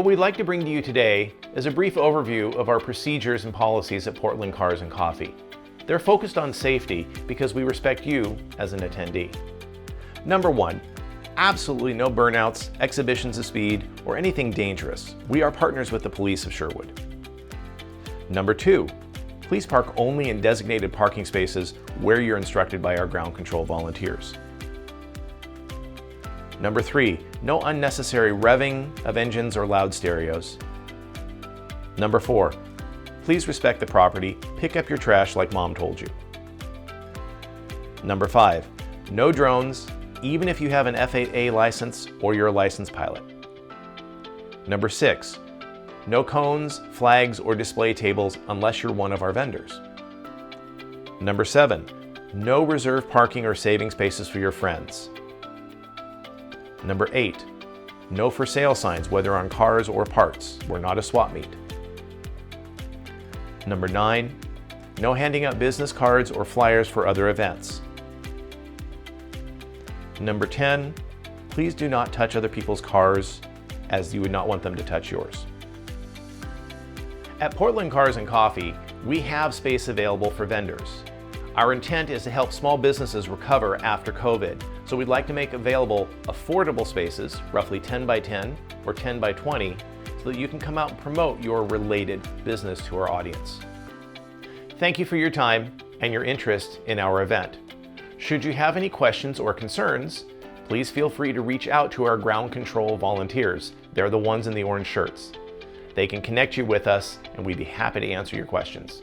we'd like to bring to you today is a brief overview of our procedures and policies at Portland Cars and Coffee. They're focused on safety because we respect you as an attendee. Number 1, absolutely no burnouts, exhibitions of speed, or anything dangerous. We are partners with the police of Sherwood. Number 2, please park only in designated parking spaces where you're instructed by our ground control volunteers. Number 3, no unnecessary revving of engines or loud stereos. Number 4, please respect the property, pick up your trash like Mom told you. Number 5, no drones, even if you have an F8A license or you're a licensed pilot. Number 6, no cones, flags, or display tables unless you're one of our vendors. Number 7, no reserved parking or saving spaces for your friends. Number 8, no for sale signs, whether on cars or parts. We're not a swap meet. Number 9, no handing out business cards or flyers for other events. Number 10, please do not touch other people's cars as you would not want them to touch yours. At Portland Cars and Coffee, we have space available for vendors. Our intent is to help small businesses recover after COVID, so we'd like to make available affordable spaces, roughly 10 by 10 or 10 by 20, so that you can come out and promote your related business to our audience. Thank you for your time and your interest in our event. Should you have any questions or concerns, please feel free to reach out to our ground control volunteers. They're the ones in the orange shirts. They can connect you with us, and we'd be happy to answer your questions.